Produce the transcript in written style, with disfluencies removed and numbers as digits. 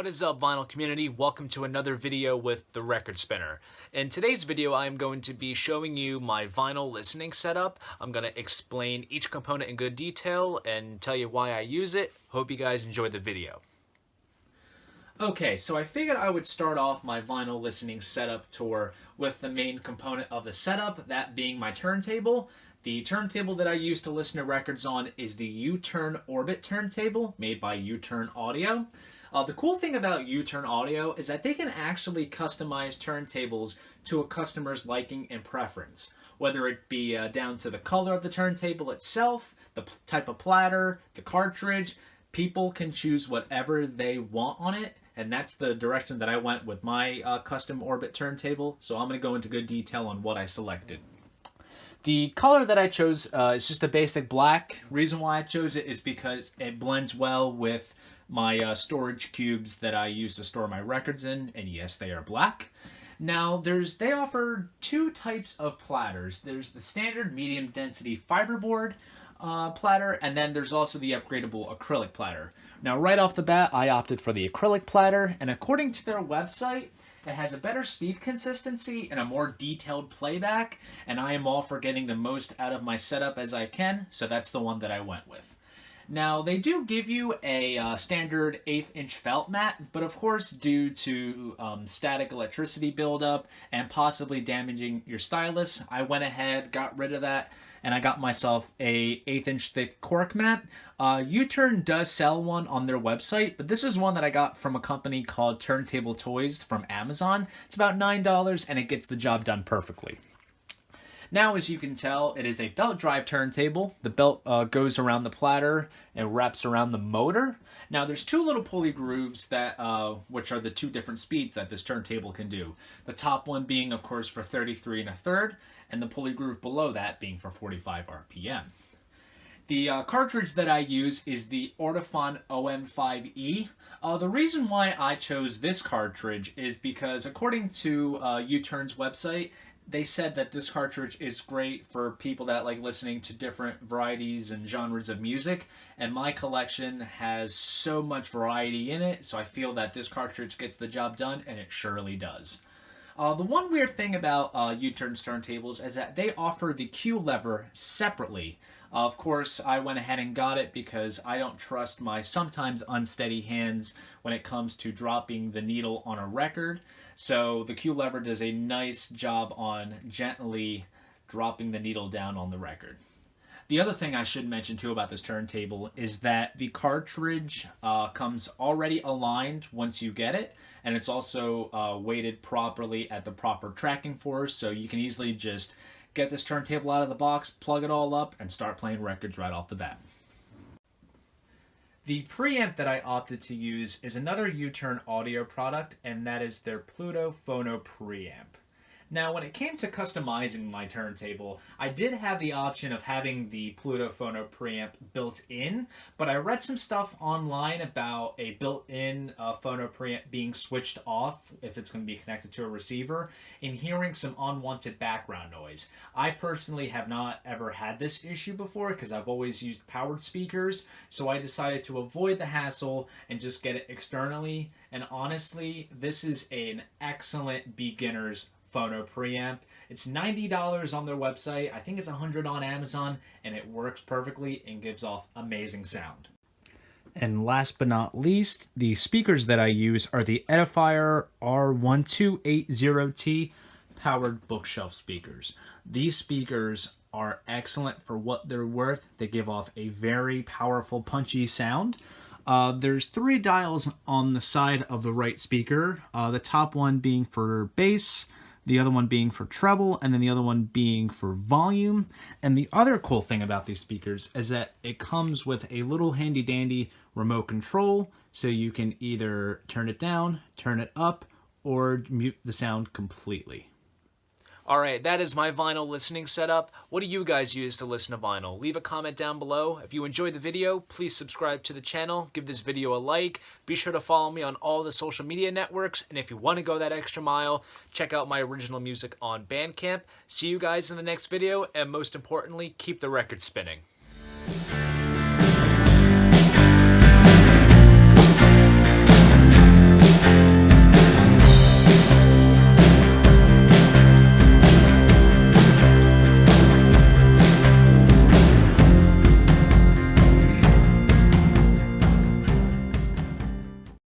What is up, vinyl community? Welcome to another video with the Record Spinner. In today's video, I am going to be showing you my vinyl listening setup. I'm going to explain each component in good detail and tell you why I use it. Hope you guys enjoy the video. Okay, so I figured I would start off my vinyl listening setup tour with the main component of the setup, that being my turntable. The turntable that I use to listen to records on is the U-Turn Orbit turntable made by U-Turn Audio. The cool thing about U-Turn Audio is that they can actually customize turntables to a customer's liking and preference, whether it be down to the color of the turntable itself, the type of platter, the cartridge. People can choose whatever they want on it, and that's the direction that I went with my custom Orbit turntable, so I'm going to go into good detail on what I selected. The color that I chose is just a basic black. Reason why I chose it is because it blends well with my storage cubes that I use to store my records in, and yes, they are black. Now, they offer two types of platters. There's the standard medium density fiberboard platter, and then there's also the upgradable acrylic platter. Now, right off the bat, I opted for the acrylic platter, and according to their website, it has a better speed consistency and a more detailed playback, and I am all for getting the most out of my setup as I can, so that's the one that I went with. Now, they do give you a standard 1/8" felt mat, but of course, due to static electricity buildup and possibly damaging your stylus, I went ahead, got rid of that, and I got myself a 1/8" thick cork mat. U-Turn does sell one on their website, but this is one that I got from a company called Turntable Toys from Amazon. It's about $9, and it gets the job done perfectly. Now, as you can tell, it is a belt drive turntable. The belt goes around the platter and wraps around the motor. Now, there's two little pulley grooves that, which are the two different speeds that this turntable can do. The top one being, of course, for 33 1/3, and the pulley groove below that being for 45 RPM. The cartridge that I use is the Ortofon OM5E. The reason why I chose this cartridge is because, according to U-Turn's website, they said that this cartridge is great for people that like listening to different varieties and genres of music, and my collection has so much variety in it, so I feel that this cartridge gets the job done, and it surely does. The one weird thing about U-Turn's turntables is that they offer the Q lever separately. Of course, I went ahead and got it because I don't trust my sometimes unsteady hands when it comes to dropping the needle on a record. So the Q lever does a nice job on gently dropping the needle down on the record. The other thing I should mention too about this turntable is that the cartridge comes already aligned once you get it, and it's also weighted properly at the proper tracking force, so you can easily just get this turntable out of the box, plug it all up, and start playing records right off the bat. The preamp that I opted to use is another U-Turn Audio product, and that is their Pluto Phono preamp. Now, when it came to customizing my turntable, I did have the option of having the Pluto Phono preamp built in, but I read some stuff online about a built-in phono preamp being switched off if it's going to be connected to a receiver and hearing some unwanted background noise. I personally have not ever had this issue before because I've always used powered speakers, so I decided to avoid the hassle and just get it externally, and honestly, this is an excellent beginner's phono preamp. It's $90 on their website. I think it's $100 on Amazon, and it works perfectly and gives off amazing sound. And last but not least, the speakers that I use are the Edifier R1280T powered bookshelf speakers. These speakers are excellent for what they're worth. They give off a very powerful, punchy sound. There's 3 dials on the side of the right speaker, the top one being for bass, the other one being for treble, and then the other one being for volume. And the other cool thing about these speakers is that it comes with a little handy dandy remote control, so you can either turn it down, turn it up, or mute the sound completely. Alright, that is my vinyl listening setup. What do you guys use to listen to vinyl? Leave a comment down below. If you enjoyed the video, please subscribe to the channel, give this video a like, be sure to follow me on all the social media networks, and if you want to go that extra mile, check out my original music on Bandcamp. See you guys in the next video, and most importantly, keep the record spinning.